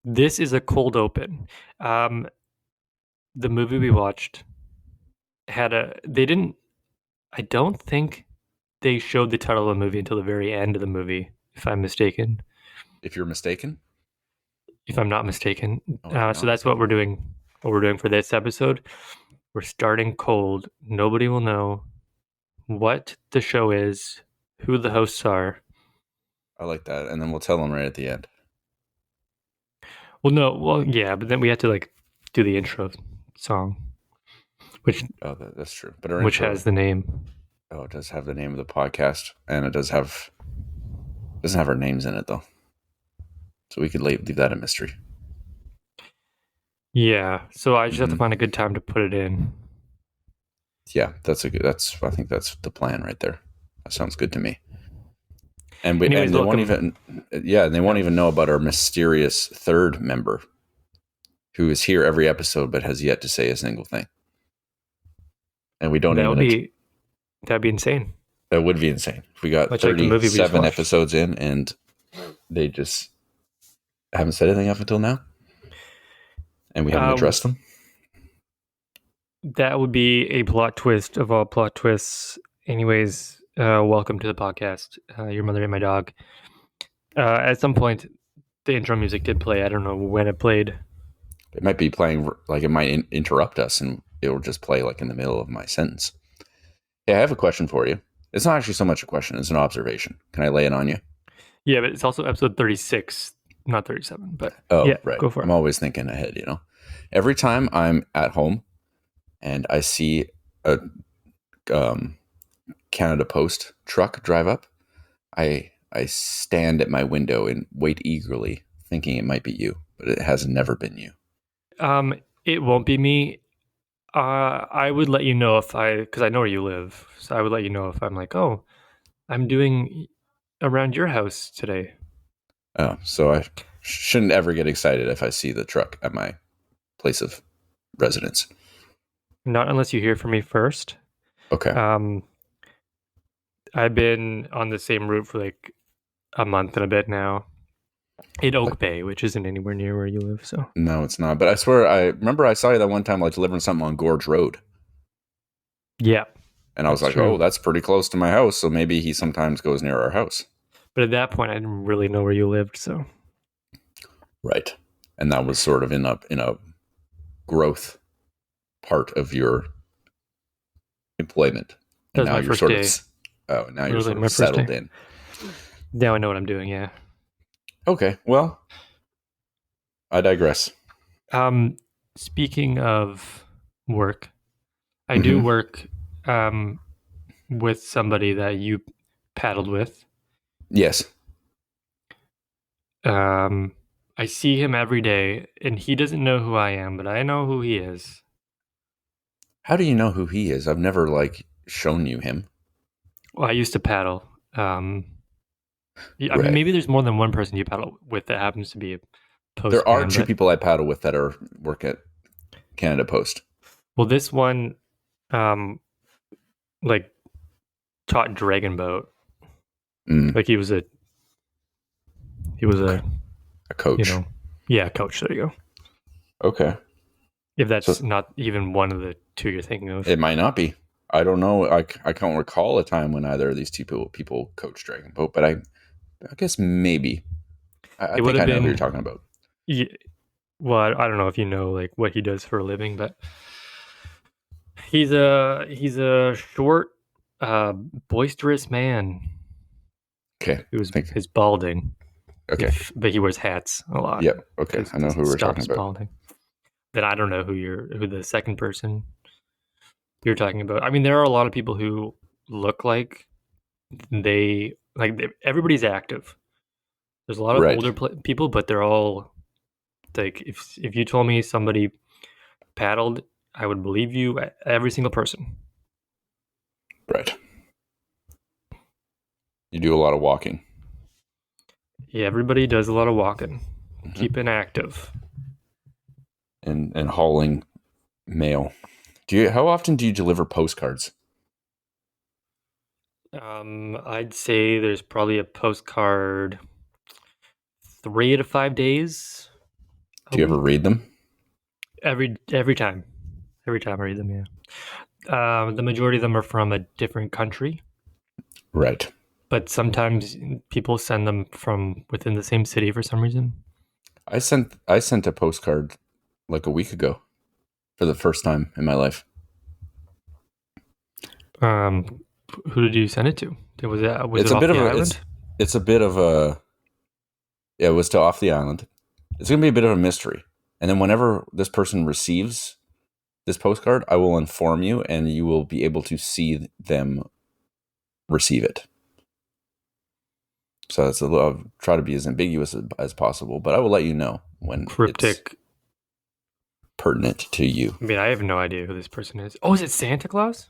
This is a cold open. Um, the movie we watched had a. They didn't. I don't think they showed the title of the movie until the very end of the movie, if I'm mistaken. If you're mistaken. If I'm not mistaken. Oh, if you're So not that's what mistaken. we're doing. What we're doing for this episode. We're starting cold. Nobody will know what the show is, who the hosts are. I like that. And then we'll tell them right at the end. Well, no, well, yeah, but then we have to like do the intro song, which Oh, that's true. But our which intro, has the name. oh, it does have the name of the podcast, and it doesn't have our names in it though. So we could leave that a mystery. Yeah, so I just have to Mm-hmm. find a good time to put it in. Yeah, I think that's the plan right there. That sounds good to me. And Anyways, they won't welcome. even, yeah, they won't even know about our mysterious third member who is here every episode but has yet to say a single thing. And we don't That would even, be that'd be insane. that would be insane. If we got Much like the movie we just 37 watched. episodes in and they just haven't said anything up until now, and we haven't addressed them. That would be a plot twist of all plot twists. Anyways, welcome to the podcast. Your mother and my dog. At some point, the intro music did play. I don't know when it played. It might be playing, like it might interrupt us and it will just play like in the middle of my sentence. Hey, I have a question for you. It's not actually so much a question, it's an observation. Can I lay it on you? Yeah, but it's also episode 36, not 37. But Oh, yeah, right. go for it. I'm always thinking ahead, Every time I'm at home and I see a Canada Post truck drive up, I stand at my window and wait eagerly, thinking it might be you, but it has never been you. It won't be me. I would let you know because I know where you live. So I would let you know if I'm like, oh, I'm doing around your house today. Oh, so I shouldn't ever get excited if I see the truck at my place of residence. Not unless you hear from me first. Okay. Um, I've been on the same route for like a month and a bit now in Like, Oak Bay, which isn't anywhere near where you live. So no, it's not. But I swear, I remember I saw you that one time, like delivering something on Gorge Road. yeah, And I was that's like, oh, true. that's pretty close to my house. So maybe he sometimes goes near our house. But at that point, I didn't really know where you lived. So Right. And that was sort of in a growth part of your employment. that And was now my you're first sort of, day. you're Literally sort of my first settled day. in. Now I know what I'm doing. Yeah. Okay. Well, I digress. Speaking of work, I do Mm-hmm. work with somebody that you paddled with. Yes. I see him every day, and he doesn't know who I am, but I know who he is. How do you know who he is? I've never shown you him. Well, I used to paddle. I mean, Right. maybe there's more than one person you paddle with that happens to be a There are postman, two but people I paddle with that work at Canada Post. well, this one, um, like taught dragon boat. Mm, Like he was a, okay. A you coach. know, yeah, coach. There you go. Okay. If that's So not even one of the two you're thinking of, it might not be. I don't know. I can't recall a time when either of these two people coached Dragon Boat, but I guess maybe. I it would think have I know who you're been. talking about. Yeah, well, I don't know if you know like what he does for a living, but he's a short, boisterous man Okay. who's Think. is balding. Okay. But he wears hats a lot Yep. Okay. because I know it who we're talking stops about. balding. Then I don't know who the second person you're talking about. I mean, there are a lot of people who look like everybody's active. There's a lot of Right. older people, but they're all like if you told me somebody paddled, I would believe you. Every single person. Right. You do a lot of walking. Yeah, everybody does a lot of walking, Mm-hmm. keeping active. And hauling mail. How often do you deliver postcards? I'd say there's probably a postcard 3 to 5 days. a Do you ever week. read them? Every time. Every time I read them, yeah. The majority of them are from a different country, Right. but sometimes people send them from within the same city for some reason. I sent a postcard like a week ago for the first time in my life. Um, who did you send it to? Was It's it a off bit of the a island? it's a bit of a yeah, it was to off the island. It's gonna be a bit of a mystery. And then whenever this person receives this postcard, I will inform you and you will be able to see them receive it. So I'll try to be as ambiguous as possible, but I will let you know when it's Cryptic. pertinent to you. I mean, I have no idea who this person is. Oh, is it Santa Claus?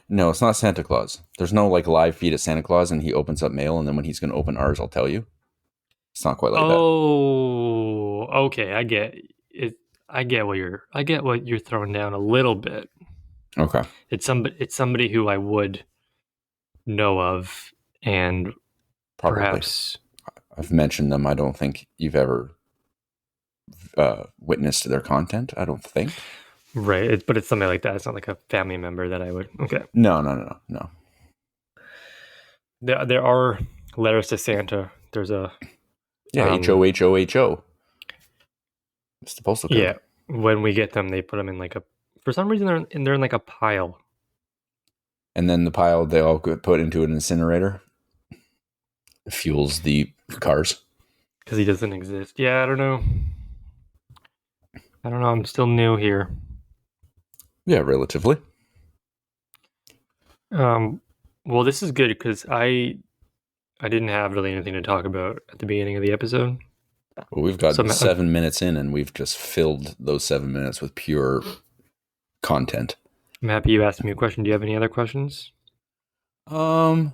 No, it's not Santa Claus. There's no like live feed at Santa Claus and he opens up mail and then when he's going to open ours, I'll tell you. It's not quite like that. Oh, okay. I get it. I get what you're throwing down a little bit. Okay, It's somebody who I would know of, and probably. perhaps I've mentioned them. I don't think you've ever witnessed their content. I don't think. right. But it's something like that. It's not like a family member that I would. Okay. No, no, no, no, no. There are letters to Santa. There's a Yeah, HOHOHO. It's the postal code. yeah. When we get them, they put them in like a. For some reason, they're in like a pile And then the pile they all get put into an incinerator. It fuels the cars. because he doesn't exist. Yeah, I don't know. I don't know. I'm still new here. Yeah, relatively. Um, well, this is good because I didn't have really anything to talk about at the beginning of the episode. Well, we've So gotten 7 minutes in, and we've just filled those 7 minutes with pure content. I'm happy you asked me a question. Do you have any other questions? Um,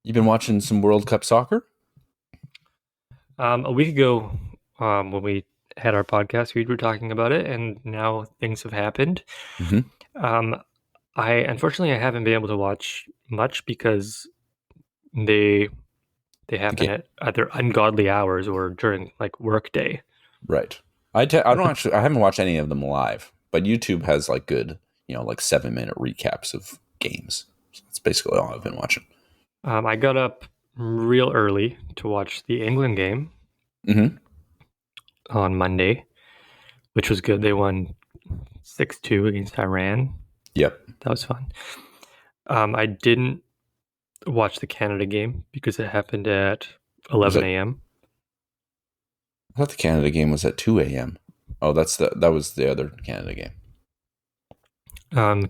you've been watching some World Cup soccer? A week ago, when we had our podcast, we were talking about it, and now things have happened. Mm-hmm. Um, I unfortunately I haven't been able to watch much because they they happen Okay, at either ungodly hours or during like work day. right. I don't actually. I haven't watched any of them live, but YouTube has like good, like 7 minute recaps of games. So that's basically all I've been watching. I got up real early to watch the England game Mm-hmm. on Monday, which was good. They won 6-2 against Iran. Yep. That was fun. I didn't watch the Canada game because it happened at Was 11 that? a.m. I thought the Canada game was at 2 a.m. Oh, that was the other Canada game.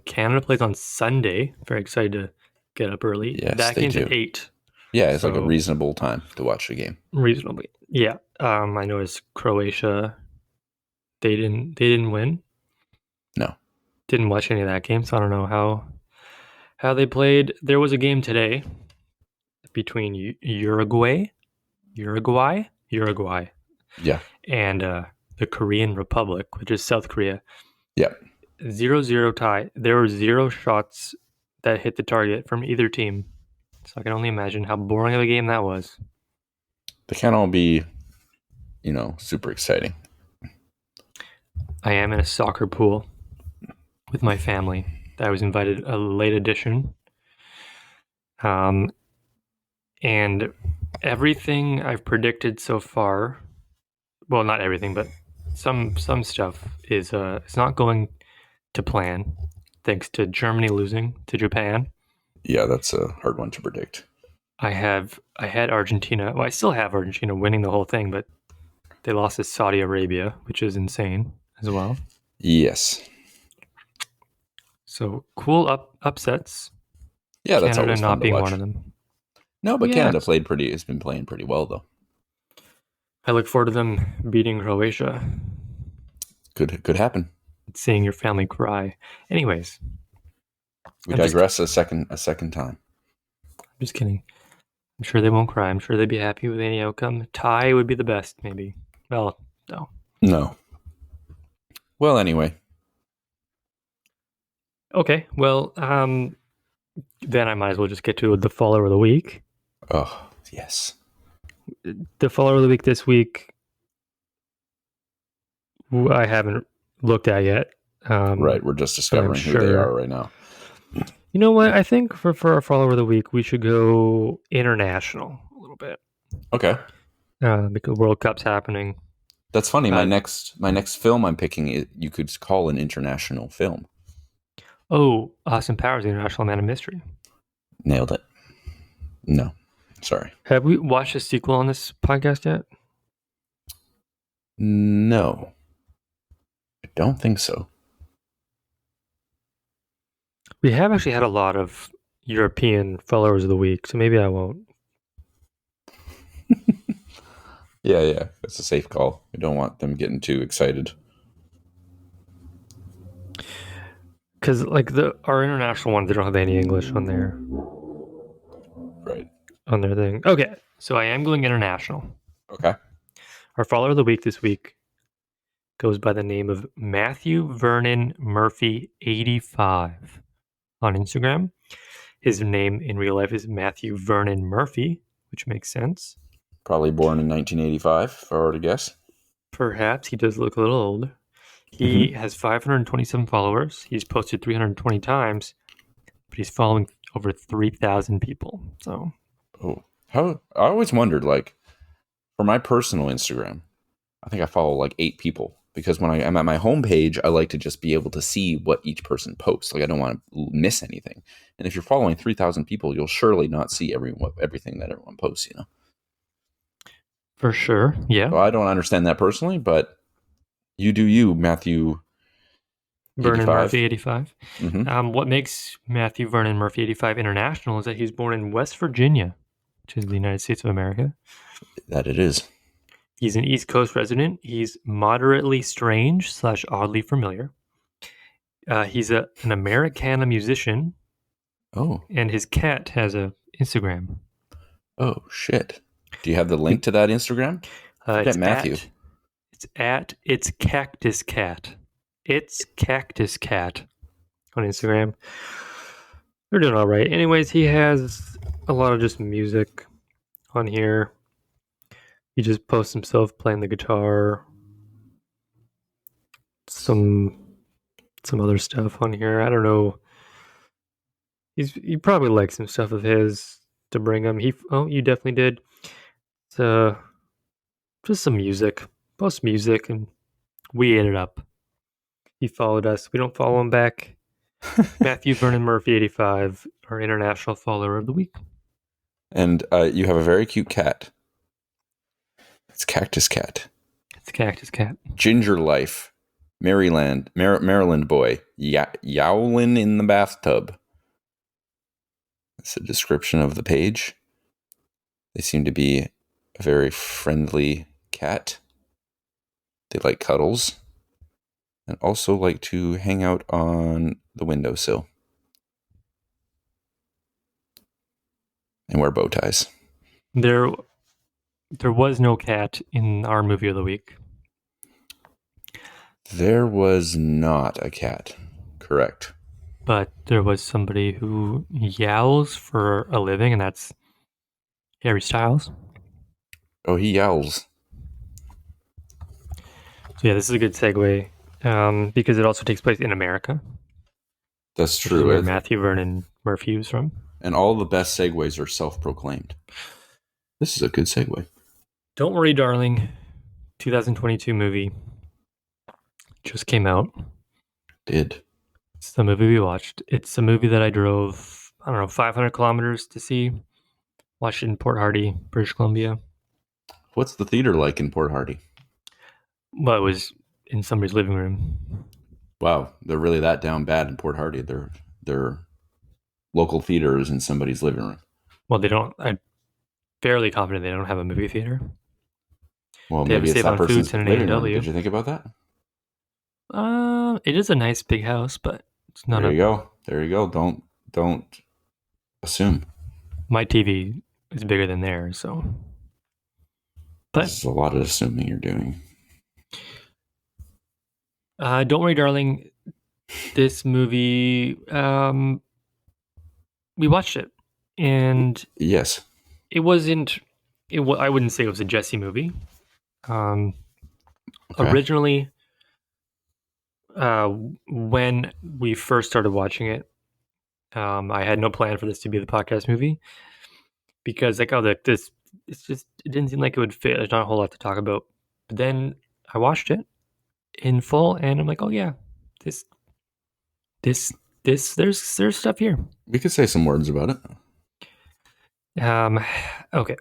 Canada plays on Sunday. Very excited to get up early. Yes, That they game's at do. 8, Yeah, it's like a so reasonable time to watch the game. reasonably. Yeah. I know it's Croatia. They didn't win. No. Didn't watch any of that game, so I don't know how they played. There was a game today between Uruguay, Yeah. and the Korean Republic, which is South Korea. Yep. 0-0 tie. There were 0 shots that hit the target from either team. So I can only imagine how boring of a game that was. They can't all be, super exciting. I am in a soccer pool with my family. I was invited a late edition. And everything I've predicted so far, well, not everything, but some stuff is it's not going to plan, thanks to Germany losing to Japan. Yeah, that's a hard one to predict. I had Argentina. Well, I still have Argentina winning the whole thing, but they lost to Saudi Arabia, which is insane as well. Yes. So cool upsets. Yeah, that's Canada always fun not to being one watch. of them. No, but Yeah, Canada has been playing pretty well though. I look forward to them beating Croatia. Could happen. Seeing your family cry. Anyways, We I'm just digress a second time. just kidding. I'm sure they won't cry. I'm sure they'd be happy with any outcome. Tie would be the best, maybe. Well, no. No. Well, anyway. Okay. Well, then I might as well just get to the follower of the week. Oh, yes. The follower of the week this week who I haven't looked at yet. Right. We're just But I'm discovering who they are sure. right now. You know what? I think for our follower of the week, we should go international a little bit Okay. because World Cup's happening. That's funny. My Uh, next film I'm picking, you could call an international film. Austin Powers, the International Man of Mystery. Nailed it. No. Sorry. Have we watched a sequel on this podcast yet? No. I don't think so. We have actually had a lot of European followers of the week, so maybe I won't. Yeah, yeah. That's a safe call. We don't want them getting too excited. Because like our international ones, they don't have any English Right. on their thing. Okay, so I am going international. Okay. Our follower of the week this week goes by the name of Matthew Vernon Murphy 85 on Instagram. His name in real life is Matthew Vernon Murphy, which makes sense. Probably born in 1985, if I were to guess. Perhaps he does look a little old. He Mm-hmm. has 527 followers. He's posted 320 times, but he's following over 3,000 people. So Oh, how I always wondered, like, for my personal Instagram, I think I follow like 8 people because when I'm at my homepage, I like to just be able to see what each person posts. Like, I don't want to miss anything. And if you're following 3,000 people, you'll surely not see everything that everyone posts. for sure, yeah. So I don't understand that personally, but you do you, Matthew Vernon Murphy 85. 85. Mm-hmm. What makes Matthew Vernon Murphy 85 international is that he's born in West Virginia, which is the United States of America. That it is. He's an East Coast resident. He's moderately strange / oddly familiar. He's an Americana musician, Oh, and his cat has a Instagram. oh shit. Do you have the link to that Instagram? Forget It's Matthew. it's Cactus Cat. It's Cactus Cat on Instagram. They're doing all right. Anyways, he has a lot of just music on here. He just posts himself playing the guitar, some other stuff on here. I don't know. He probably likes some stuff of his to bring him. You definitely did. It's just some music. Post music and we ate it up. He followed us. We don't follow him back. Matthew Vernon Murphy 85, our international follower of the week. And you have a very cute cat. It's Cactus Cat. It's Cactus Cat. Ginger Life. Maryland boy. Yowlin in the bathtub. That's a description of the page. They seem to be a very friendly cat. They like cuddles and also like to hang out on the windowsill and wear bow ties. There was no cat in our movie of the week. There was not a cat. Correct. But there was somebody who yowls for a living, and that's Harry Styles. Oh, he yowls. So yeah, this is a good segue because it also takes place in America, That's which is true. where Matthew Vernon Murphy was from. And all the best segues are self-proclaimed. This is a good segue. Don't Worry, Darling, 2022 movie just came out. Did. It's the movie we watched. It's a movie that I drove, 500 kilometers to see. Watched it in Port Hardy, British Columbia. What's the theater like in Port Hardy? Well, it was in somebody's living room. Wow, they're really that down bad in Port Hardy. Their local theater is in somebody's living room. Well, they don't. I'm fairly confident they don't have a movie theater. Well, They have a maybe it's Save that on Foods person's and an living room. A&W. Did you think about that? It is a nice big house, but it's not There you go. There you go. Don't assume. My TV is bigger than theirs, so. But This is a lot of assuming you're doing. Don't Worry, Darling. This movie, we watched it, and Yes. it wasn't. I wouldn't say it was a Jesse movie. Okay. Originally, uh, when we first started watching it, I had no plan for this to be the podcast movie because like, oh, this it's just it didn't seem like it would fit. There's not a whole lot to talk about. But then I watched it in full, and I'm like, oh yeah, this this there's stuff here. We could say some words about it. Um, okay,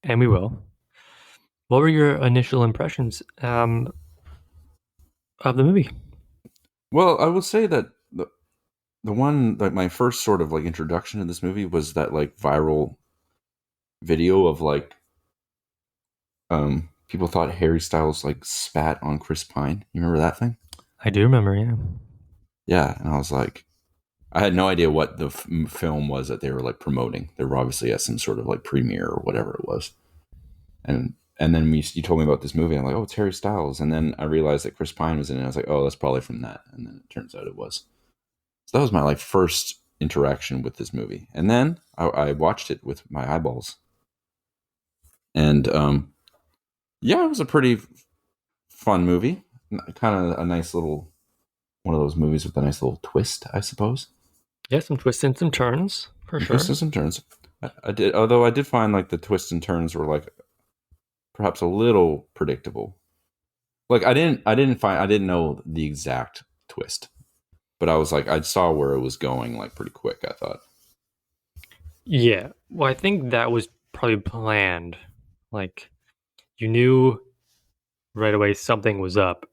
and we will. What were your initial impressions of the movie? Well, I would say that the one like my first sort of like introduction to this movie was that like viral video of like people thought Harry Styles like spat on Chris Pine. You remember that thing? I do remember, yeah. Yeah, and I was like, I had no idea what the film was that they were like promoting. They were obviously at some sort of like premiere or whatever it was, and then you told me about this movie. I'm like, oh, it's Harry Styles, and then I realized that Chris Pine was in it. I was like, oh, that's probably from that, and then it turns out it was. So that was my like first interaction with this movie, and then I watched it with my eyeballs, and yeah, it was a pretty fun movie. Kind of a nice little one of those movies with a nice little twist, I suppose. Yeah, some twists and some turns for Some twists sure. and some turns. I did, although I did find like the twists and turns were like perhaps a little predictable. Like I didn't know the exact twist, but I was like, I saw where it was going like pretty quick. I thought, Yeah, well, I think that was probably planned. Like you knew right away something was up.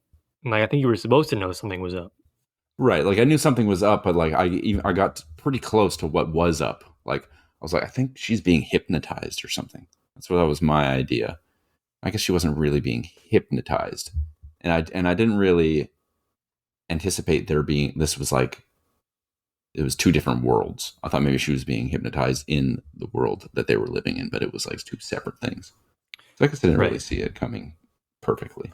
Like I think you were supposed to know something was up. right? Like I knew something was up, but like I got pretty close to what was up. Like I was like, I think she's being hypnotized or something. That's what that was my idea. I guess she wasn't really being hypnotized, and I didn't really anticipate there being this was like it was two different worlds. I thought maybe she was being hypnotized in the world that they were living in, but it was like two separate things. So I guess I didn't really Right. see it coming perfectly.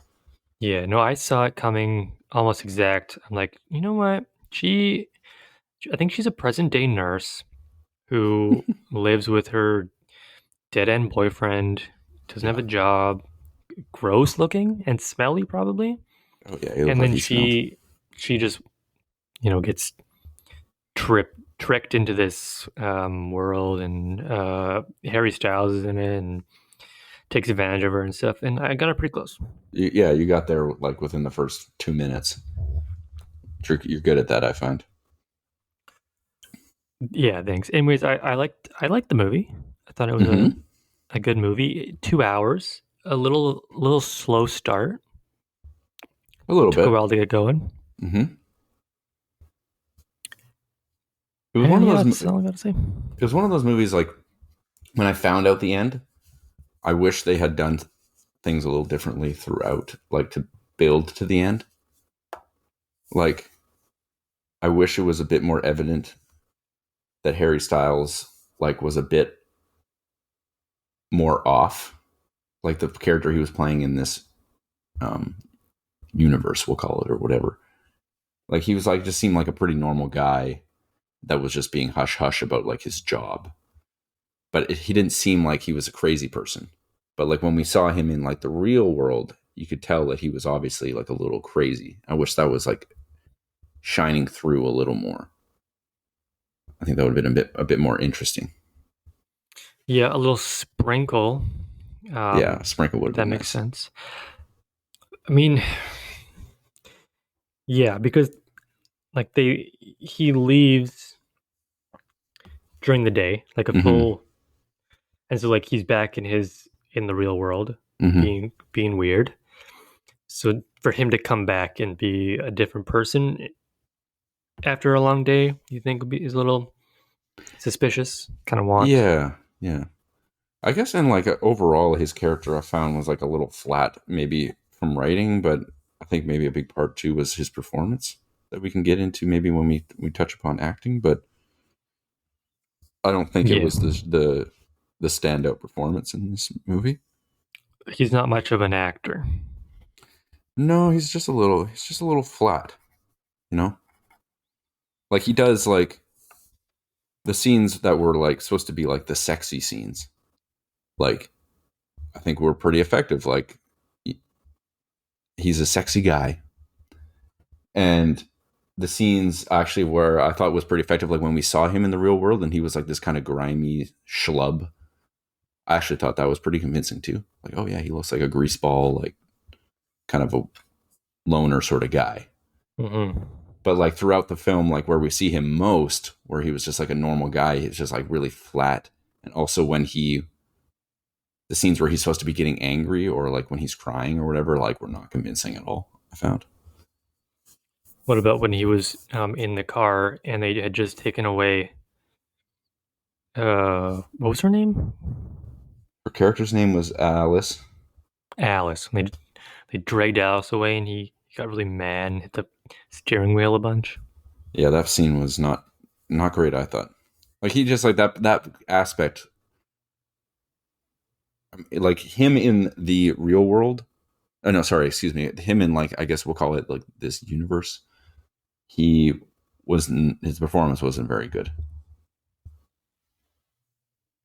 Yeah, no, I saw it coming almost exact. I'm like, you know what? I think she's a present day nurse who lives with her dead end boyfriend, doesn't have Yeah. a job, gross looking and smelly probably. Oh yeah, he looked And like then he smelled. she just, gets tricked into this world, and Harry Styles is in it and takes advantage of her and stuff. And I got her pretty close. Yeah, you got there like within the first 2 minutes. You're good at that, I find. Yeah, thanks. Anyways, I liked the movie. I thought it was Mm-hmm. a good movie. 2 hours, a little slow start. A little Took a bit. while to get going. Mm-hmm. It was one And of yeah, those. that's all I It gotta say. was one of those movies. Like when I found out the end, I wish they had done things a little differently throughout, like to build to the end. Like I wish it was a bit more evident that Harry Styles like was a bit more off, like the character he was playing in this um, universe, we'll call it or whatever. Like he was like just seemed like a pretty normal guy that was just being hush hush about like his job, but he didn't seem like he was a crazy person. But like when we saw him in like the real world, you could tell that he was obviously like a little crazy. I wish that was like shining through a little more. I think that would have been a bit more interesting. Yeah, a little sprinkle. Yeah, Sprinkle would have That been makes nice. sense. I mean, yeah, because like he leaves during the day, like a Mm-hmm. full, and so like he's back in the real world, Mm-hmm. being weird. So for him to come back and be a different person after a long day, you think is a little suspicious. Kind of want. Yeah, yeah. I guess in like overall, his character I found was like a little flat, maybe from writing, but I think maybe a big part too was his performance that we can get into maybe when we touch upon acting. But I don't think it Yeah, was the standout performance in this movie. he's not much of an actor. No, he's just a little flat, you know. Like he does like the scenes that were like supposed to be like the sexy scenes. Like I think were pretty effective. Like he's a sexy guy, And the scenes actually were, I thought, was pretty effective. Like when we saw him in the real world and he was like this kind of grimy schlub. I actually thought that was pretty convincing too. Like, oh yeah, he looks like a greaseball, like kind of a loner sort of guy. Mm-hmm. But like throughout the film, like where we see him most, where he was just like a normal guy, he's just like really flat. And also when the scenes where he's supposed to be getting angry or like when he's crying or whatever, like were not convincing at all. I found What about when he was in the car and they had just taken away what was her name? her character's name was Alice. Alice. And they dragged Alice away and he got really mad and hit the steering wheel a bunch. Yeah, that scene was not great. I thought, like he just like that aspect, like him in the real world. Oh no, sorry, excuse me. Him in like I guess we'll call it like this universe. He his performance wasn't very good.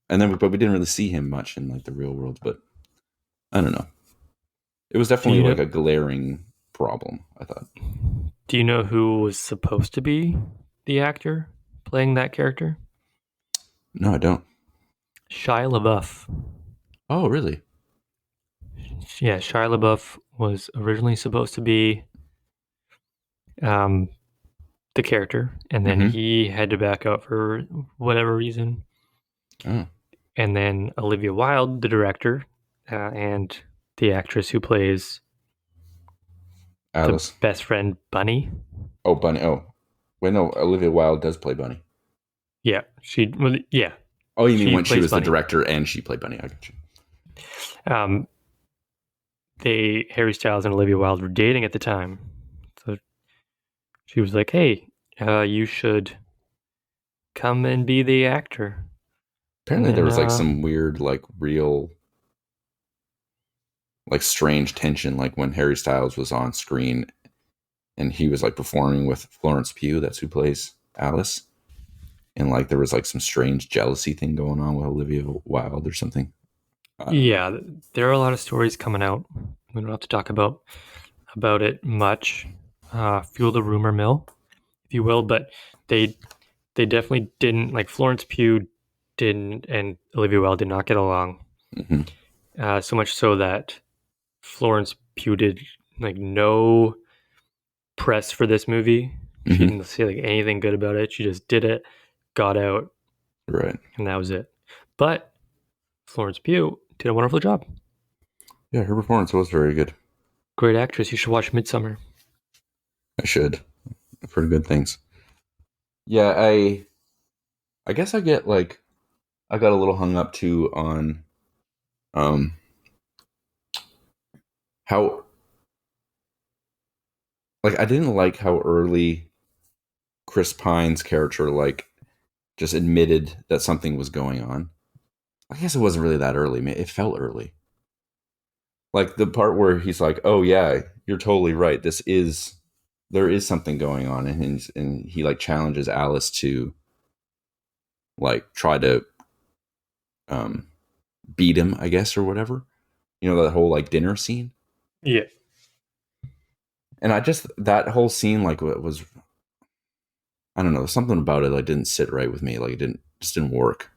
And then, but we didn't really see him much in like the real world. But I don't know. It was Do definitely you like know a glaring problem. I thought. do you know who was supposed to be the actor playing that character? No, I don't. Shia LaBeouf. Oh, really? Yeah, Shia LaBeouf was originally supposed to be um, the character, and then Mm-hmm. he had to back out for whatever reason. Oh, And then Olivia Wilde, the director, and the actress who plays the Alice. best friend Bunny. Oh, Bunny. Oh, wait, no. Olivia Wilde does play Bunny. Yeah, Oh, you mean she when she plays was the Bunny. director and she played Bunny? I got you. Um, Harry Styles and Olivia Wilde were dating at the time, so she was like, "Hey, you should come and be the actor." And Apparently, there then was like some weird, like real, like strange tension, like when Harry Styles was on screen and he was like performing with Florence Pugh. That's who plays Alice. And like there was like some strange jealousy thing going on with Olivia Wilde or something. I don't know. yeah, there are a lot of stories coming out. We don't have to talk about it much. Fuel the rumor mill, if you will, but they they definitely didn't like Florence Pugh didn't and Olivia Wilde did not get along. Hmm. So much so that Florence Pugh did like no press for this movie. She Hmm. didn't say like anything good about it. She just did it, got out, Right. and that was it. But Florence Pugh did a wonderful job. Yeah, her performance was very good. Great actress. You should watch Midsummer. I should. I've heard good things. Yeah, I guess I get like I got a little hung up too on um how like I didn't like how early Chris Pine's character like just admitted that something was going on. I guess it wasn't really that early. Man, it felt early. Like the part where he's like, "Oh yeah, you're totally right. There is something going on," and he like challenges Alice to like try to um beat him, I guess, or whatever. You know that whole like dinner scene, Yeah. and I just that whole scene like was I don't know something about it like didn't sit right with me. Like it didn't work.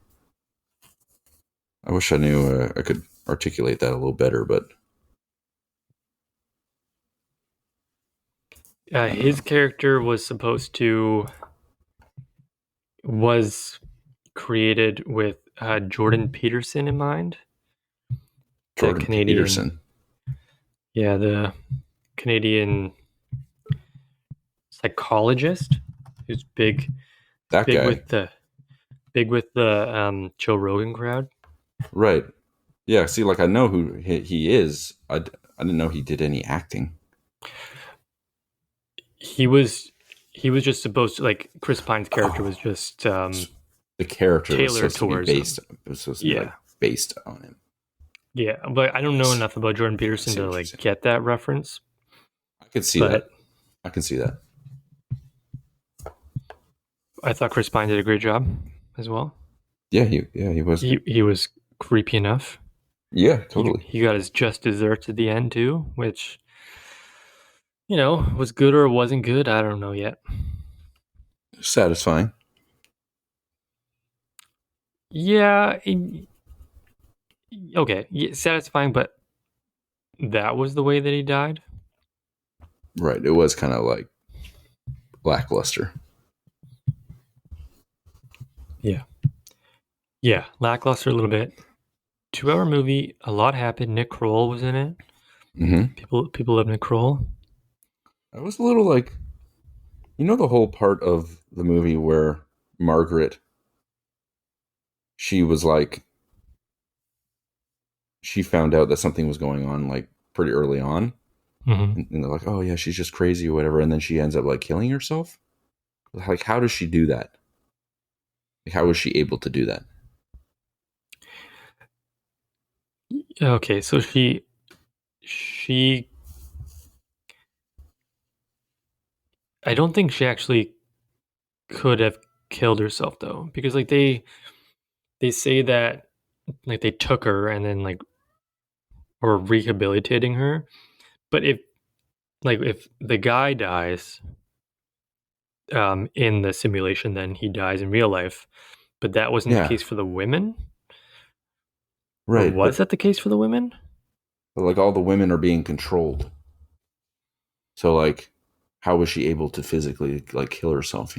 I wish I knew I could articulate that a little better, but I don't His know. character was created with Jordan Peterson in mind, the Jordan Canadian, Peterson, yeah, the Canadian psychologist who's that big guy, with the Joe Rogan crowd. right? Yeah. See, like I know who he is. I didn't know he did any acting. He was he was just supposed to like Chris Pine's character was Oh, just the character was tailored supposed to be towards him. based. It was supposed to be like Yeah, based on him. yeah, but I don't know Yes, enough about Jordan I Peterson see to what you're like saying. get that reference. I could see that. But I can see that. I thought Chris Pine did a great job as well. Yeah, he was. He was creepy enough. Yeah, totally. He got his just desserts at the end too, which was good or wasn't good. I don't know yet. Satisfying. Yeah, okay, yeah, satisfying, but that was the way that he died. Right. It was kind of like lackluster. Yeah, yeah, lackluster a little bit. 2 hour movie, a lot happened. Nick Kroll was in it. Hmm. People love Nick Kroll. I was a little like, the whole part of the movie where Margaret, she was like, she found out that something was going on like pretty early on. Hmm. And they're like, oh yeah, she's just crazy or whatever. And then she ends up like killing herself. Like, how does she do that? Like, how was she able to do that? Okay, so she I don't think she actually could have killed herself though, because like they say that like they took her and then like or rehabilitating her. But if the guy dies in the simulation, then he dies in real life. But that wasn't the Yeah, case for the women, or right. was that the case for the women? But like all the women are being controlled. So like, how was she able to physically like kill herself?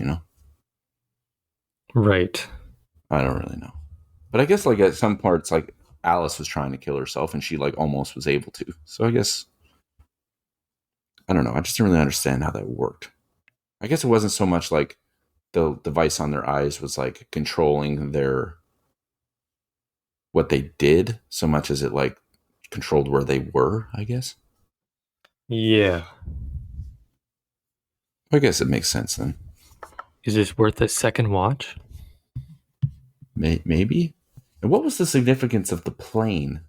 Right. I don't really know. But I guess like at some parts, like Alice was trying to kill herself and she like almost was able to. So I guess I don't know. I just didn't really understand how that worked. I guess it wasn't so much like the device on their eyes was like controlling their what they did so much as it like controlled where they were, I guess. Yeah. I guess it makes sense then. Is this worth a second watch? Maybe. And what was the significance of the plane?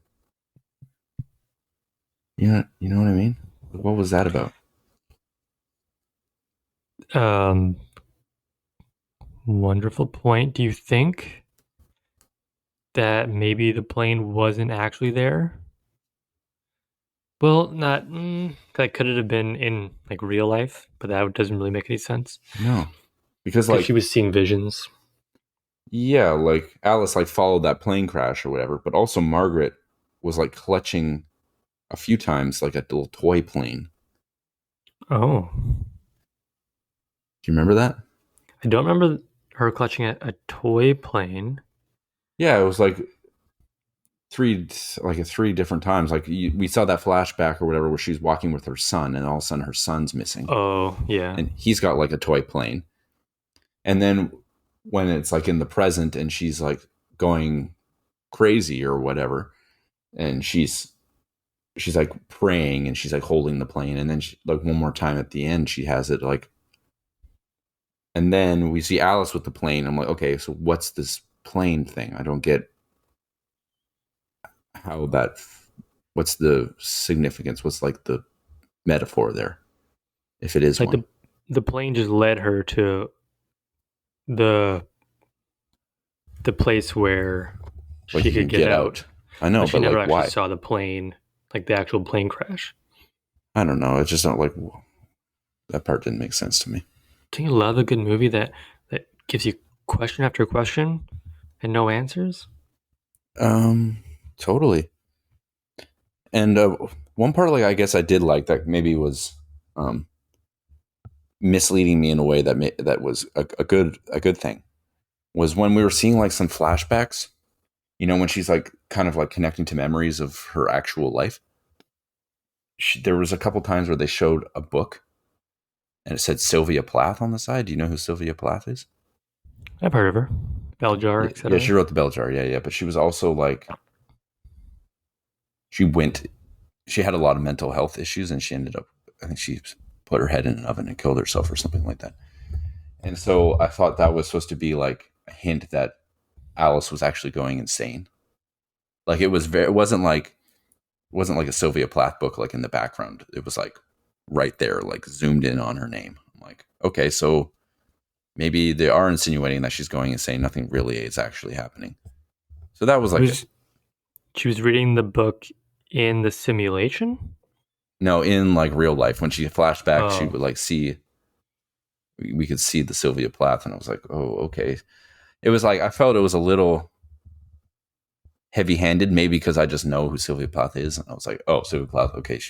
You know what I mean? What was that about? Um, Wonderful point. Do you think that maybe the plane wasn't actually there? Well, not like could it have been in like real life, but that doesn't really make any sense No. Because because she like was seeing visions. yeah, like Alice like followed that plane crash or whatever, but also Margaret was like clutching a few times like a little toy plane. Oh, Do you remember that? I don't remember her clutching a toy plane. Yeah, it was like three three different times. Like we saw that flashback or whatever where she's walking with her son, and all of a sudden her son's missing, Oh, yeah. and he's got like a toy plane. And then when it's like in the present, and she's like going crazy or whatever, and she's like praying and she's like holding the plane, and then like one more time at the end she has it like, and then we see Alice with the plane. I'm like, okay, so what's this plane thing? I don't get how that. What's the significance? What's like the metaphor there, if it is Like one? the plane just led her to the the place where Like she you could can get get out, out. I know, but she but never like actually why? saw the plane, like the actual plane crash. I don't know. It's just not like that part didn't make sense to me. Do you love a good movie that gives you question after question and no answers? Um, totally. And one part, like I guess I did like that maybe was um misleading me in a way that was a good thing was when we were seeing like some flashbacks. When she's like kind of like connecting to memories of her actual life. There was a couple times where they showed a book and it said Sylvia Plath on the side. Do you know who Sylvia Plath is? I've heard of her, Bell Jar, Yeah, she etc. wrote the Bell Jar. Yeah, yeah. But she was also like she went. She had a lot of mental health issues, and she ended up. I think she put her head in an oven and killed herself or something like that. And so I thought that was supposed to be like a hint that Alice was actually going insane. Like it was very. It wasn't like a Sylvia Plath book like in the background. It was like right there, like zoomed in on her name. I'm like, okay, so maybe they are insinuating that she's going insane. Nothing really is actually happening. So that was She like, was she was reading the book in the simulation. No, in like real life, when she flashed back, she Oh, would like see, we could see the Sylvia Plath, and I was like, oh, okay. It was like I felt it was a little heavy-handed, maybe because I just know who Sylvia Plath is, and I was like, oh, Sylvia Plath, okay,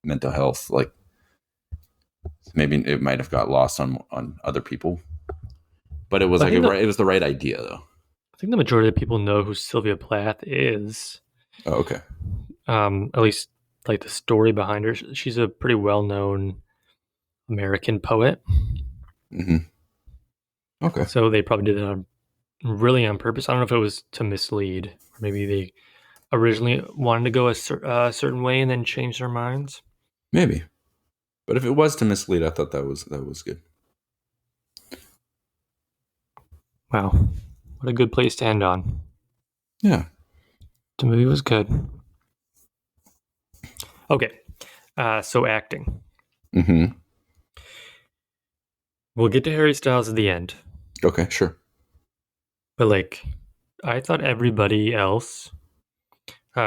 mental health, like maybe it might have got lost on other people, but it was but like it was the right idea though. I think the majority of people know who Sylvia Plath is. Oh, okay. At least like the story behind her. She's a pretty well-known American poet. Mm-hmm. Okay. So they probably did that really on purpose. I don't know if it was to mislead, or maybe they originally wanted to go a certain way and then changed their minds. Maybe, but if it was to mislead, I thought that was good. Wow, what a good place to end on. Yeah. The movie was good. Okay, so acting. Mm-hmm. We'll get to Harry Styles at the end, Okay. Sure. but like, I thought everybody else.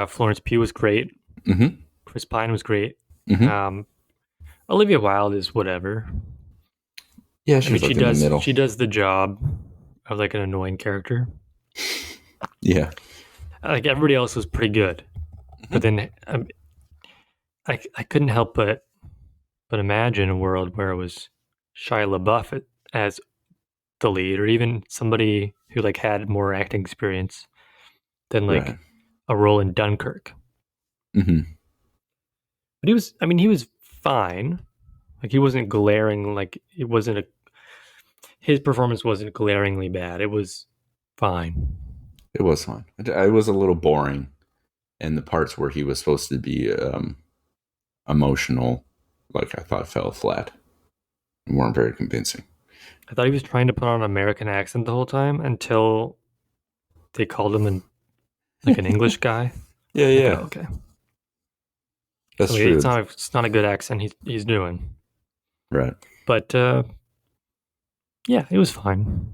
Florence Pugh was great. Mm-hmm. Chris Pine was great. Mm-hmm. Um, Olivia Wilde is whatever. Yeah, I she mean, was like in the middle. she does the job of like an annoying character. Yeah. Like everybody else was pretty good, but Mm-hmm. then I couldn't help but imagine a world where it was Shia LaBeouf as the lead, or even somebody who like had more acting experience than Right. like a role in Dunkirk. Mm-hmm. But he was, I mean, he was fine. Like he wasn't glaring. Like it wasn't a his performance wasn't glaringly bad. It was fine. It was fun. It was a little boring, and the parts where he was supposed to be emotional, like I thought, fell flat and weren't very convincing. I thought he was trying to put on an American accent the whole time until they called him like an English guy. Yeah, Like, oh, yeah, okay. that's So true. it's not a good accent he's doing. Right. But yeah, it was fine.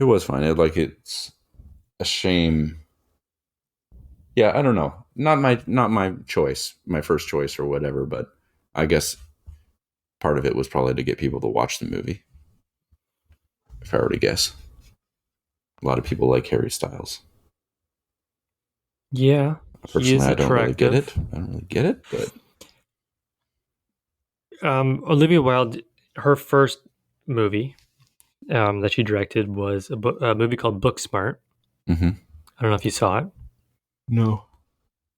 It was fine. It's a shame. Yeah, I don't know. Not my choice, my first choice or whatever. But I guess part of it was probably to get people to watch the movie. If I were to guess, a lot of people like Harry Styles. Yeah, he Personally, is I don't really get it. attractive. I don't really get it, but Olivia Wilde, her first movie that she directed was a movie called Booksmart. mm-hmm. I don't know if you saw it. No.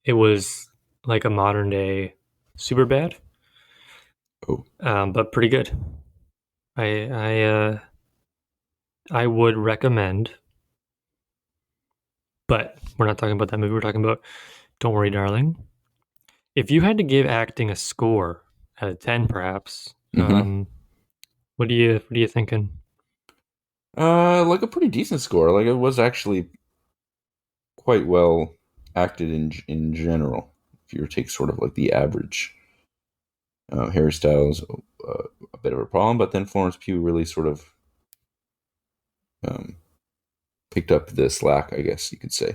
It was like a modern day Superbad, Oh. but pretty good. I I uh, I would recommend, but we're not talking about that movie. We're talking about Don't Worry, Darling. If you had to give acting a score out of 10, perhaps, Mm-hmm. what are you thinking? Like a pretty decent score. Like it was actually quite well acted in general. If you were to take sort of like the average, Harry Styles, a bit of a problem, but then Florence Pugh really sort of um, picked up the slack, I guess you could say.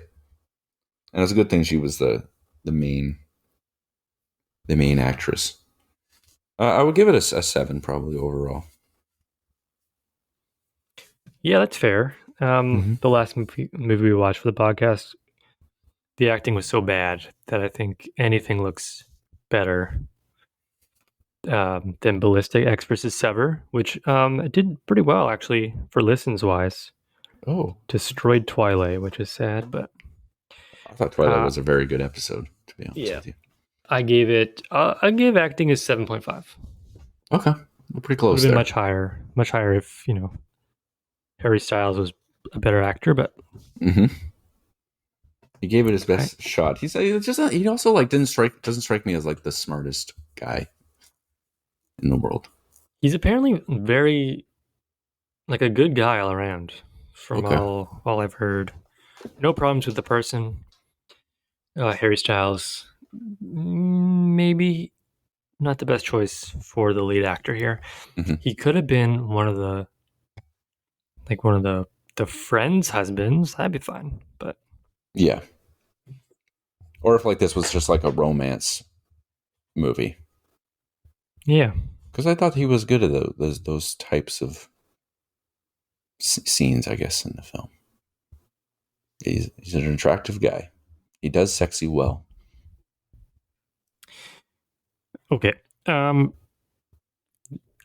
And it's a good thing she was the main the main actress. I would give it a 7 probably overall. Yeah, that's fair. Mm-hmm. The last movie we watched for the podcast, the acting was so bad that I think anything looks better than Ballistic X versus Sever, which it did pretty well actually for listens wise. Oh, Destroyed Twilight, which is sad, but I thought Twilight uh, was a very good episode. To be honest yeah, with you. I gave acting a 7.5. Okay, we're pretty Would have close been there. much higher if Harry Styles was a better actor, but Mm-hmm. He gave it his I, best shot. He's just not, he also like didn't strike doesn't strike me as like the smartest guy in the world. he's apparently very like a good guy all around, from Okay. all I've heard. No problems with the person. Harry Styles, maybe not the best choice for the lead actor here. Hmm. He could have been one of the friends' husbands. That'd be fine. But Yeah. Or if like this was just like a romance movie Yeah. because I thought he was good at those types of scenes. I guess in the film, he's an attractive guy. He does sexy well. Okay. Um,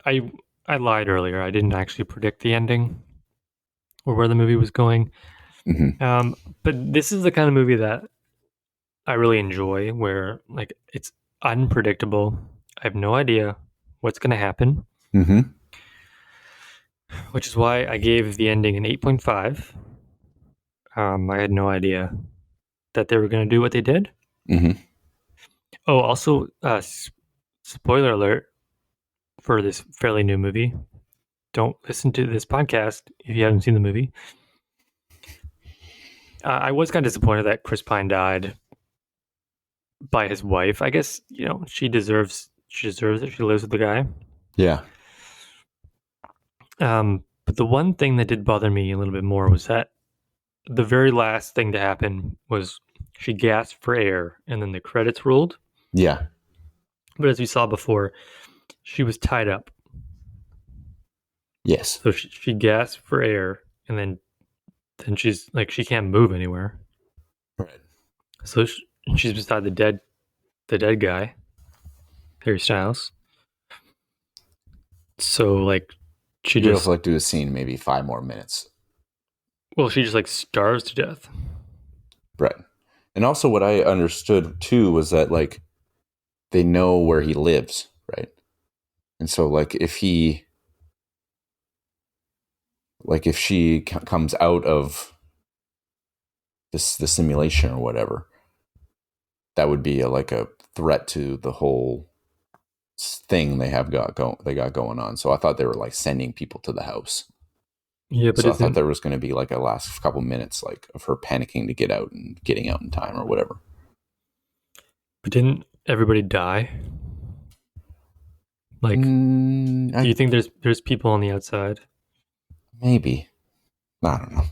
I I lied earlier. I didn't actually predict the ending or where the movie was going. Hmm. Um, but this is the kind of movie that I really enjoy, where like it's unpredictable. I have no idea what's going to happen, Hmm. which is why I gave the ending an 8.5. I had no idea that they were going to do what they did. Hmm. Oh, also, spoiler alert for this fairly new movie. Don't listen to this podcast if you haven't seen the movie. I was kind of disappointed that Chris Pine died by his wife. I guess she deserves it. She lives with the guy. Yeah. But the one thing that did bother me a little bit more was that the very last thing to happen was she gasped for air, and then the credits rolled. Yeah. But as we saw before, she was tied up, Yes. so she gasped for air, and then she's like she can't move anywhere. Right. So she's beside the dead guy, Harry Styles. So like she You could also just like do a scene, maybe 5 more minutes. well she just like starves to death. Right. And also, what I understood too was that like they know where he lives, right? And so if she comes out of this the simulation or whatever, that would be like a threat to the whole thing they got going on. So I thought they were like sending people to the house. Yeah, but So I thought isn't there was going to be like a last couple minutes like of her panicking to get out and getting out in time or whatever. but didn't everybody die? Like, do I you think there's people on the outside? maybe I don't know.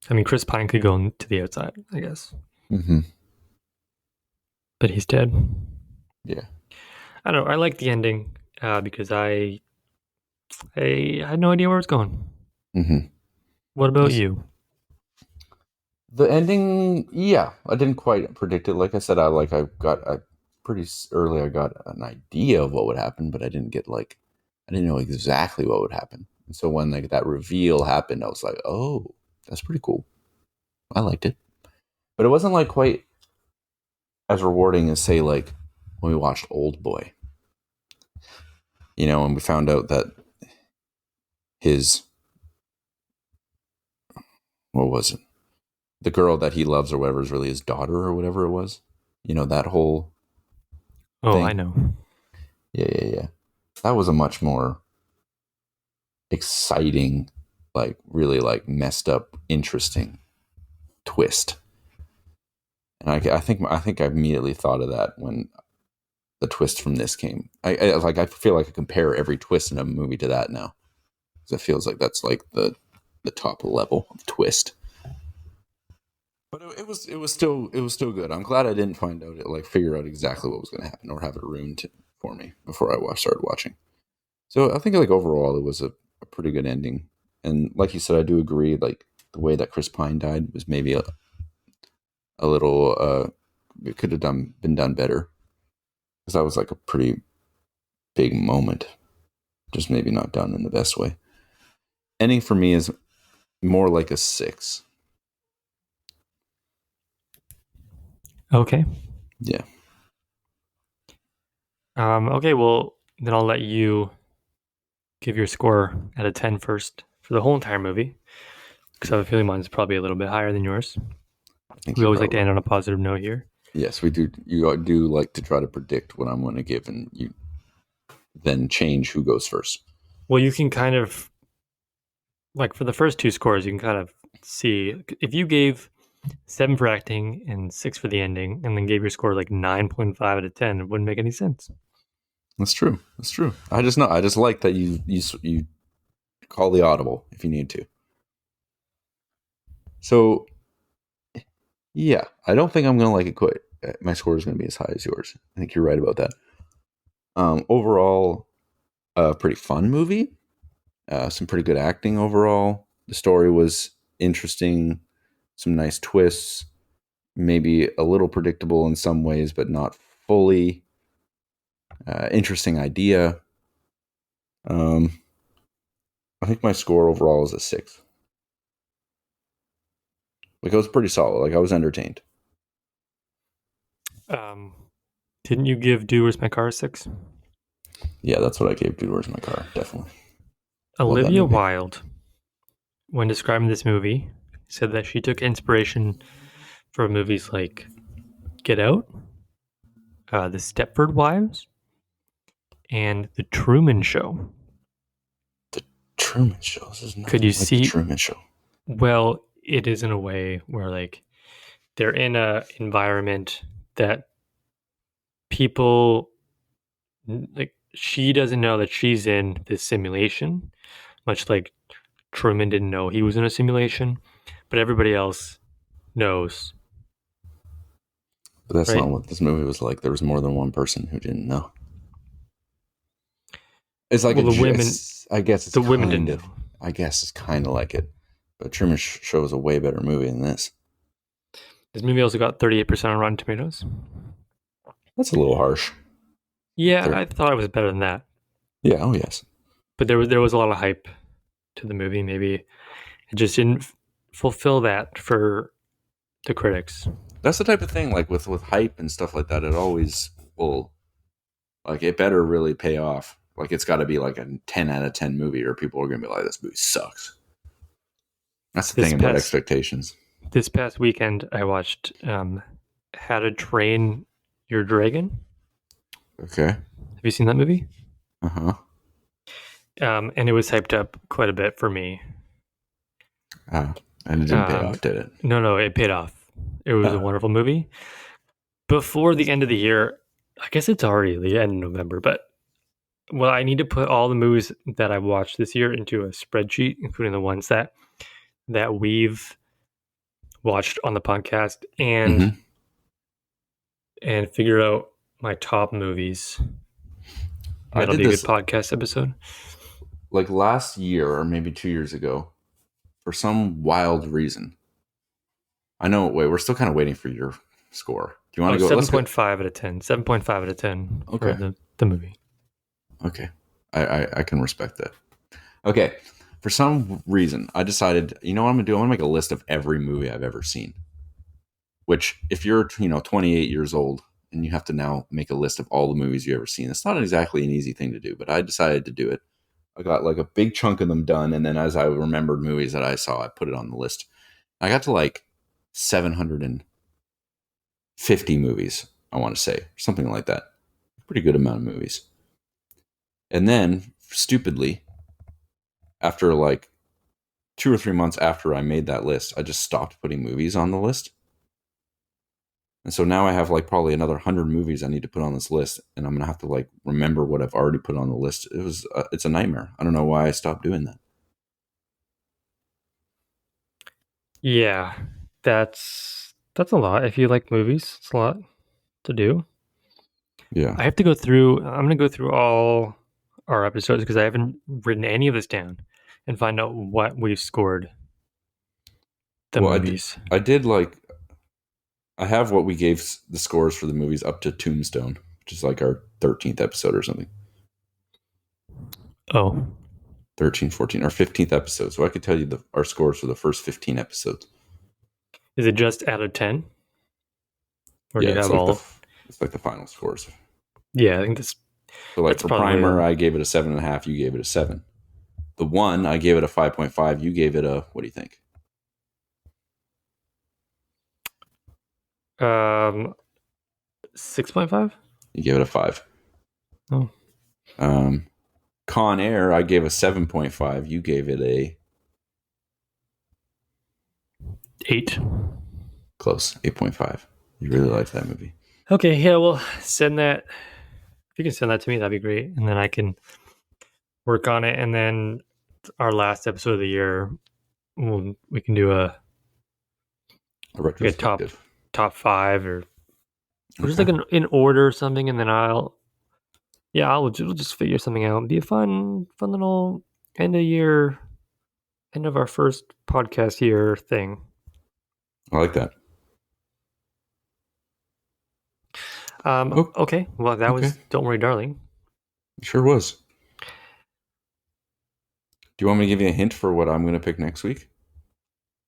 I mean, Chris Pine could go to the outside, I guess, Hmm. but he's dead. Yeah. I don't know. I like the ending because I had no idea where it's going. Hmm. What about you? The ending, yeah, I didn't quite predict it. Like I said, I got pretty early. I got an idea of what would happen, but I didn't know exactly what would happen. And so when like that reveal happened, I was like, oh, that's pretty cool. I liked it, but it wasn't like quite as rewarding as say like when we watched Old Boy. And we found out that his what was it? The girl that he loves or whatever is really his daughter or whatever it was. That whole Oh, I thing. know. Yeah, yeah, yeah. That was a much more exciting, like really like messed up, interesting twist. And I think I immediately thought of that when the twist from this came. I feel like I compare every twist in a movie to that now because it feels like that's like the top level of twist. But it was still good. I'm glad I didn't find out it like figure out exactly what was going to happen or have it ruined for me before started watching. So I think like overall it was a pretty good ending. And like you said, I do agree. Like the way that Chris Pine died was maybe a little. It could have been done better because that was like a pretty big moment. Just maybe not done in the best way. Ending for me is more like a 6. Okay. Yeah. Okay. Well, then I'll let you give your score out of 10 first for the whole entire movie, because I have a feeling mine's probably a little bit higher than yours. I think We you're always like to probably end right. on a positive note here. Yes, we do. You do like to try to predict what I'm going to give, and you then change who goes first. Well, you can kind of like for the first two scores, you can kind of see if you gave 7 for acting and 6 for the ending, and then gave your score like 9.5 out of 10. It wouldn't make any sense. That's true. That's true. I just know. I just like that you call the audible if you need to. So yeah, I don't think I'm gonna like it quite my score is going to be as high as yours. I think you're right about that. Overall, a pretty fun movie. Some pretty good acting overall. The story was interesting. Some nice twists. Maybe a little predictable in some ways, but not fully. Interesting idea. Um, I think my score overall is a 6. Like, it was pretty solid. Like, I was entertained. Um, didn't you give Do Where's My Car a 6? Yeah, that's what I gave Dude, Where's My Car. Definitely. Love that Olivia movie. Wilde, when describing this movie, said that she took inspiration from movies like Get Out, The Stepford Wives, and The Truman Show. The Truman Show. This is Could you nothing like The see? Truman Show. Well, it is in a way where like they're in a environment that people like she doesn't know that she's in this simulation, much like Truman didn't know he was in a simulation, but everybody else knows, But that's not right? what this movie was like. There was more than one person who didn't know. It's like Well, I guess it's the women didn't kind know. of. I guess it's kind of like it. But Truman Show is a way better movie than this. This movie also got 38% on Rotten Tomatoes. That's a little harsh. Yeah, There. I thought it was better than that, Yeah. Oh yes. but there was a lot of hype to the movie. Maybe it just didn't fulfill that for the critics. That's the type of thing. Like with hype and stuff like that, it always will. Like, it better really pay off. Like, it's got to be like a 10 out of 10 movie, or people are gonna be like, "This movie sucks." That's the This thing about past expectations. this past weekend, I watched How to Train Your Dragon. Okay. Have you seen that movie? Uh huh. And it was hyped up quite a bit for me. And it didn't pay Um, off, did it? no, it paid off. It was a Uh, wonderful movie. Before the end of the year, I guess it's already the end of November, but well, I need to put all the movies that I watched this year into a spreadsheet, including the ones that we've watched on the podcast, and mm-hmm. figure out my top movies. I That'll did be a good this podcast episode. like last year or maybe 2 years ago for some wild reason. I know. Wait, we're still kind of waiting for your score. Do you want Oh, to go? Let's go. 7.5 out of 10. 7.5 out of 10 for Okay. the movie. Okay. I can respect that. Okay. For some reason, I decided, you know what I'm going to do? I'm going to make a list of every movie I've ever seen. Which, if you're, 28 years old and you have to now make a list of all the movies you've ever seen, it's not exactly an easy thing to do, but I decided to do it. I got like a big chunk of them done. And then as I remembered movies that I saw, I put it on the list. I got to like 750 movies, I want to say, something like that. Pretty good amount of movies. And then, stupidly, after like 2 or 3 months after I made that list, I just stopped putting movies on the list. And so now I have like probably another 100 movies I need to put on this list, and I'm gonna have to like remember what I've already put on the list. It's a nightmare. I don't know why I stopped doing that. Yeah, that's a lot. If you like movies, it's a lot to do. Yeah. I have to go through. I'm going to go through all our episodes because I haven't written any of this down and find out what we've scored the Well, movies. I did like I have what we gave the scores for the movies up to Tombstone, which is like our 13th episode or something. Oh, 13, 14, or 15th episode. So I could tell you our scores for the first 15 episodes. is it just out of 10, or do Yeah, you have all? it's like the final scores. Yeah, I think that's So like that's for probably Primer, I gave it a 7.5. You gave it a 7. The one, I gave it a 5.5. You gave it a, what do you think? 6.5. You gave it a 5. Oh, Um, Con Air, I gave a 7.5. You gave it a 8. close 8.5. You really liked that movie. Okay, yeah. Well, send that. If you can send that to me, that'd be great, and then I can work on it. And then our last episode of the year, we can do A a top retrospective. top 5 or Or just Okay, like in order or something, and then we'll just figure something out. It'd be a fun little end of year, end of our first podcast year thing. I like that. Oh, Okay. Well, that okay, was Don't Worry, Darling. sure was. Do you want me to give you a hint for what I'm going to pick next week?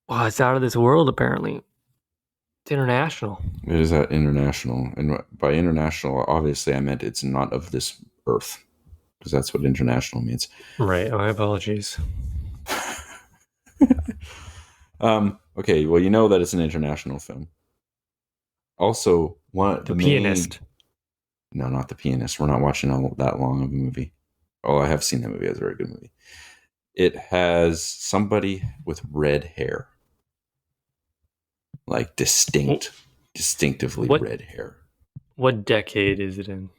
Well, it's out of this world, apparently. It's international. It is at international, and by international, obviously, I meant it's not of this earth, because that's what international means. Right. My apologies. Okay, well, you know that it's an international film. Also, one The the main Pianist. no, not the pianist. We're not watching all that long of a movie. Oh, I have seen that movie. It's a very good movie. It has somebody with red hair, like distinctively What red hair. what decade is it in?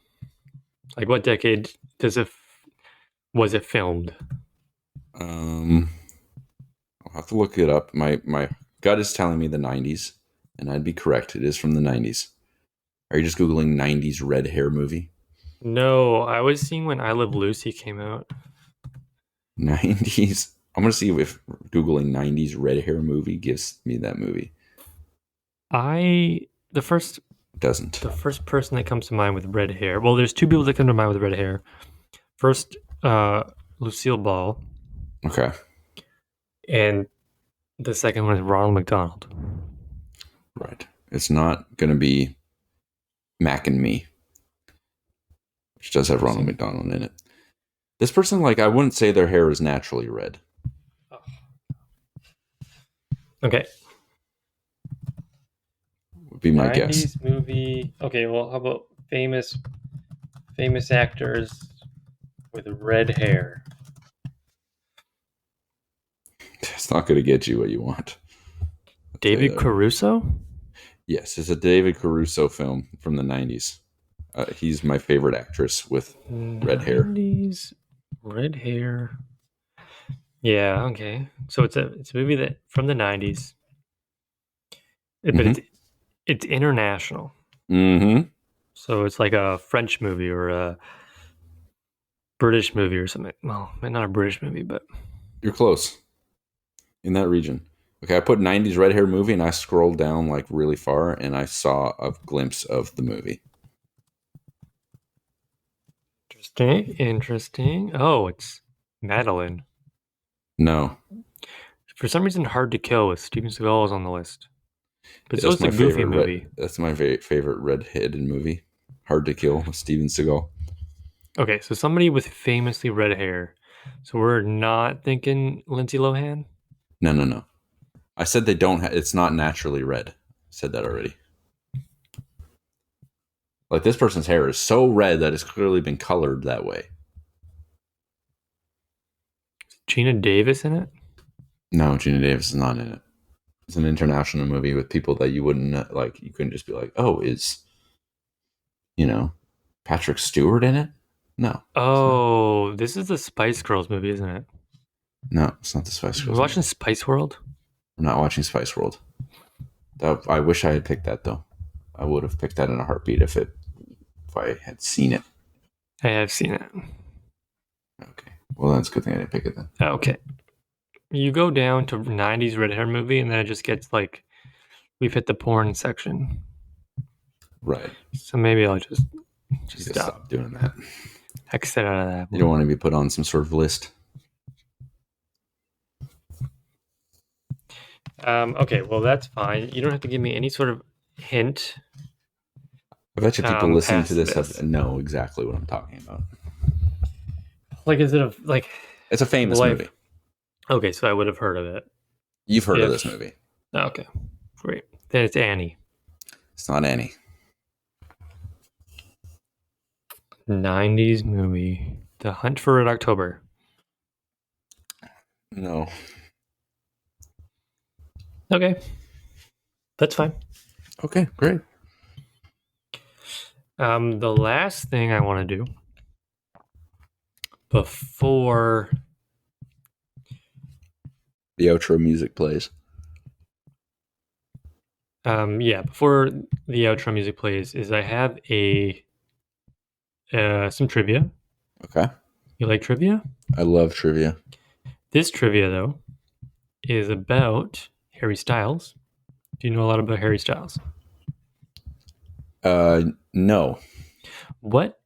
Like, what decade was it filmed? Um, I'll have to look it up. My gut is telling me the '90s, and I'd be correct. It is from the '90s. Are you just googling '90s red hair movie? No, I was seeing when I Love Lucy came out. '90s. I'm gonna see if googling '90s red hair movie gives me that movie. I the first It doesn't. the first person that comes to mind with red hair. Well, there's two people that come to mind with red hair. First, Lucille Ball, Okay. and the second one is Ronald McDonald. Right. It's not gonna be Mac and Me, which does have Ronald Interesting. McDonald in it. This person, like, I wouldn't say their hair is naturally red. Okay, Would be my guess. '90s movie. Okay, well, how about famous actors with red hair? It's not gonna get you what you want. I'll tell you David that. Caruso. Yes, it's a David Caruso film from the '90s. He's my favorite actress with red hair. '90s red hair. Yeah. Okay. So it's a movie that from the '90s, but Mm-hmm. it's international. Mm-hmm. So it's like a French movie or a British movie or something. Well, not a British movie, but You're close in that region. Okay, I put '90s red hair movie, and I scrolled down like really far, and I saw a glimpse of the movie. interesting. Interesting. Oh, it's Madeline. No, For some reason, Hard to Kill with Steven Seagal is on the list. But so that's it's a my goofy favorite red. movie. That's my favorite red-headed movie. Hard to Kill with Steven Seagal. Okay, so somebody with famously red hair. So we're not thinking Lindsay Lohan. No, no, no. I said they don't. It's not naturally red. I said that already. Like this person's hair is so red that it's clearly been colored that way. Gina Davis in it. No, Gina Davis is not in it. It's an international movie with people that you wouldn't like. You couldn't just be like, "Oh, is you know Patrick Stewart in it?" No, it's not. Oh, this is the Spice Girls movie, isn't it? No, it's not the Spice We're Girls watching movie. Spice World. I'm not watching Spice World. I wish I had picked that though. I would have picked that in a heartbeat if I had seen it. I have seen it. Okay. Well, that's a good thing I didn't pick it then. Okay. You go down to '90s red hair movie, and then it just gets like we've hit the porn section. Right. So maybe I'll You just gotta stop. stop doing that. Exit out of that You don't one. want to be put on some sort of list. Okay, well that's fine. You don't have to give me any sort of hint I bet you people listening to past this have this. know exactly what I'm talking about. Like, is it a like? It's a famous Life? movie. Okay, so I would have heard of it You've heard of this if. movie. Okay, great. Then it's Annie. It's not Annie. '90s movie. The Hunt for Red October. No. Okay, that's fine. Okay, great. The last thing I want to do before The outro music plays. Yeah, before the outro music plays, is I have a some trivia. Okay. You like trivia? I love trivia. This trivia though is about Harry Styles. Do you know a lot about Harry Styles? No. What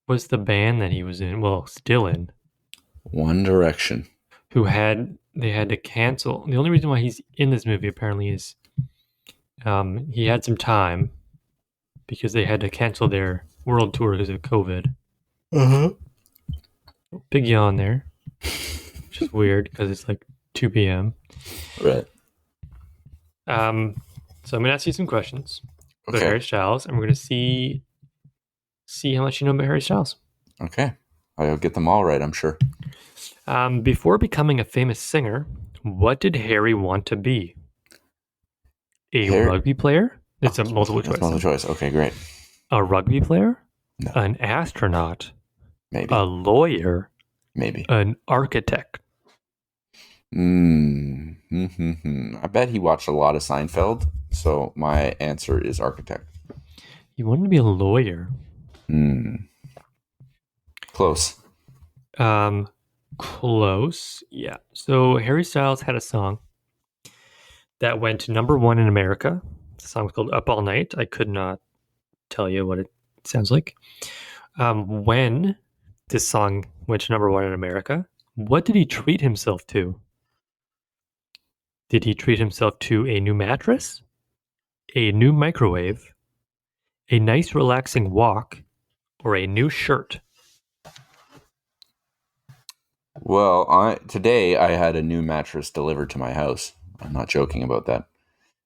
was the band that he was in? Well, still in. One Direction. Who had they had to cancel? The only reason why he's in this movie apparently is he had some time because they had to cancel their world tour because of COVID. Uh-huh. Big yawn there, which is weird because it's like 2 p.m. Right. So I'm gonna ask you some questions about Okay. Harry Styles, and we're gonna see how much you know about Harry Styles. Okay. I'll get them all right, I'm sure. Before becoming a famous singer, what did Harry want to be? A Hair. rugby player? Oh, It's a multiple that's choice. multiple choice. Okay, great. A rugby player? No. An astronaut? A Maybe. lawyer? Maybe. An architect? I bet he watched a lot of Seinfeld, so my answer is architect. He wanted to be a lawyer. Hmm. Close. Um, Close. Yeah. So Harry Styles had a song that went to number one in America. The song was called Up All Night. I could not tell you what it sounds like. When this song went to number one in America, what did he treat himself to? Did he treat himself to a new mattress, a new microwave, a nice relaxing walk, or a new shirt? Well, today I had a new mattress delivered to my house. I'm not joking about that.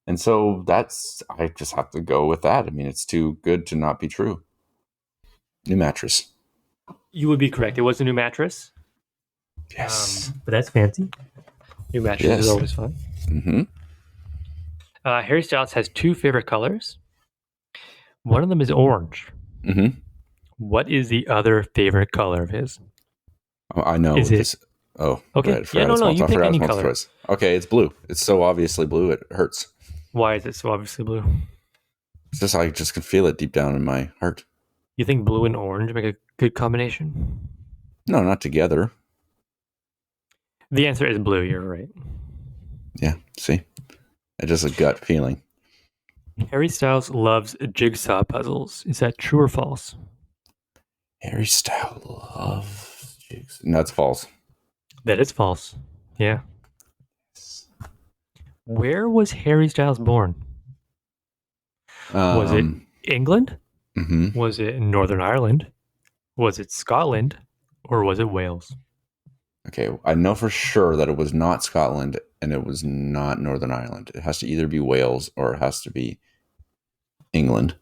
And so I just have to go with that. I mean, it's too good to not be true. New mattress. You would be correct. It was a new mattress, Yes. but that's fancy. New mattress is Yes. always fun. Mm-hmm. Harry Styles has two favorite colors. One of them is orange. Mm-hmm. What is the other favorite color of his? I know Is it this. Oh, okay? right. Yeah, no, no. You I pick forgot any it's multiple color. choice. Okay, it's blue. It's so obviously blue. It hurts. Why is it so obviously blue? It's just I just can feel it deep down in my heart. You think blue and orange make a good combination? No, not together. The answer is blue. You're right. Yeah. See, it's just a gut feeling. Harry Styles loves jigsaw puzzles. Is that true or false? Harry Styles loves jigs. No, it's false. That is false. Yeah. Where was Harry Styles born? Was it Um. England? Mm-hmm. Was it Northern Ireland? Was it Scotland? Or was it Wales? Okay, I know for sure that it was not Scotland and it was not Northern Ireland. It has to either be Wales or it has to be England.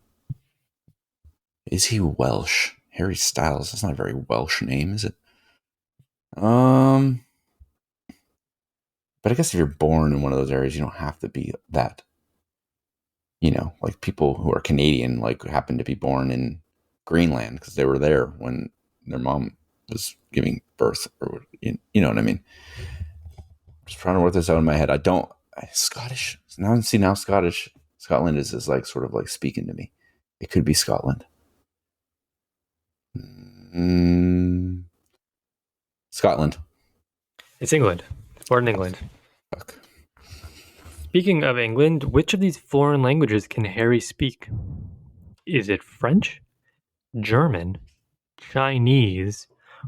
Is he Welsh? Harry Styles. That's not a very Welsh name, is it? Um, but I guess if you're born in one of those areas, you don't have to be that. You know, like people who are Canadian, like happen to be born in Greenland because they were there when their mom was giving birth, or you know what I mean. Just trying to work this out in my head. Scottish. Now Scotland is like sort of like speaking to me. It could be Scotland. Mm, Scotland. It's England. It's born in England. Fuck. Speaking of England, which of these foreign languages can Harry speak? Is it French, German, Chinese,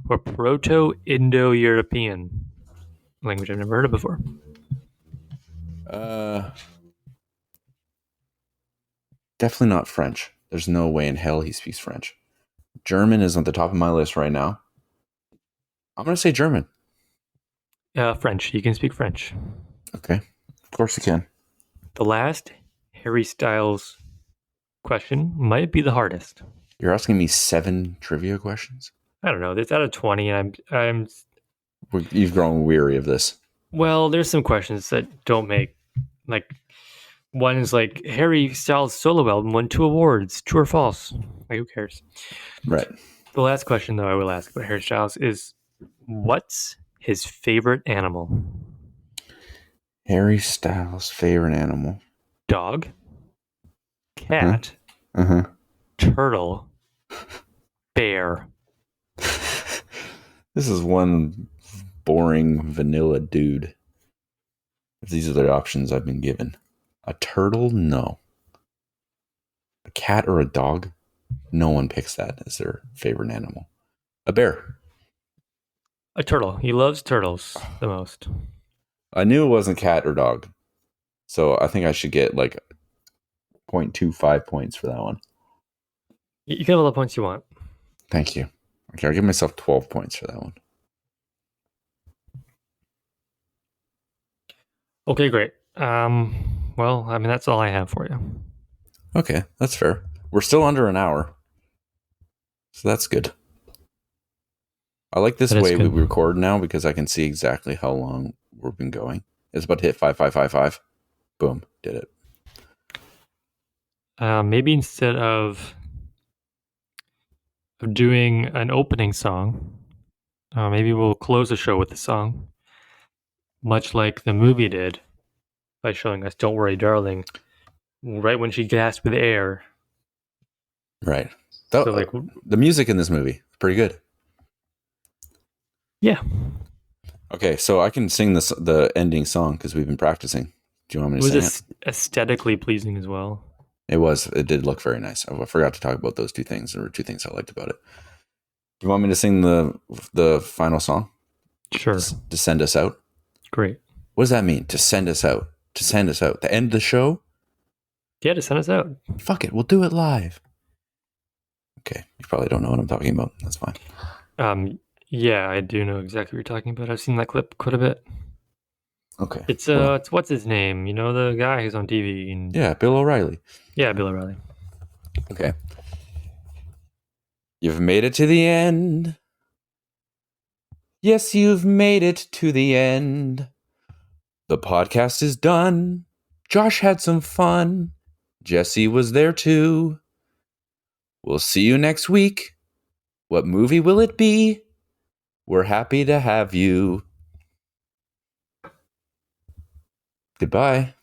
or Proto Indo European? Language I've never heard of before. Uh, Definitely not French. There's no way in hell he speaks French. German is on the top of my list right now. I'm gonna say German. French. You can speak French. Okay, of course you can. The last Harry Styles question might be the hardest. You're asking me 7 trivia questions. I don't know. It's out of 20, and I'm You've grown weary of this. well. There's some questions that don't make like one is like Harry Styles solo album won 2 awards. True or false? Like who cares? Right. The last question though I will ask about Harry Styles is what's his favorite animal? Harry Styles' favorite animal. Dog, Uh-huh. cat, Uh-huh. turtle, bear. This is one boring vanilla dude. If these are the options I've been given. A turtle? No. A cat or a dog? No one picks that as their favorite animal. A bear. A turtle. He loves turtles the most. I knew it wasn't cat or dog. So I think I should get like 0.25 points for that one. You can have all the points you want. Thank you. Okay, I'll give myself 12 points for that one. Okay, great. Well, I mean, that's all I have for you. Okay, that's fair. We're still under an hour. So that's good. I like this That is way we good. record now because I can see exactly how long we've been going. It's about to hit 5555. Boom, did it. Maybe instead of doing an opening song, maybe we'll close the show with a song, much like the movie did by showing us "Don't Worry, Darling" right when she gasped with air. Right. So, like, The music in this movie is pretty good. yeah, Okay, so I can sing the ending song because we've been practicing. Do you want me it to was sing it? aesthetically pleasing as well. It was. It did look very nice. I forgot to talk about those two things. There were two things I liked about it. Do you want me to sing the final song? Sure, To send us out? great. What does that mean? To send us out? To send us out? To end the show? Yeah, to send us out. Fuck it. We'll do it live. Okay. You probably don't know what I'm talking about. That's fine. Yeah, I do know exactly what you're talking about. I've seen that clip quite a bit. Okay. It's what's his name? You know, the guy who's on TV. And Yeah, Bill O'Reilly. yeah, Bill O'Reilly. Okay. You've made it to the end. Yes, you've made it to the end. The podcast is done. Josh had some fun. Jesse was there too. We'll see you next week. What movie will it be? We're happy to have you. Goodbye.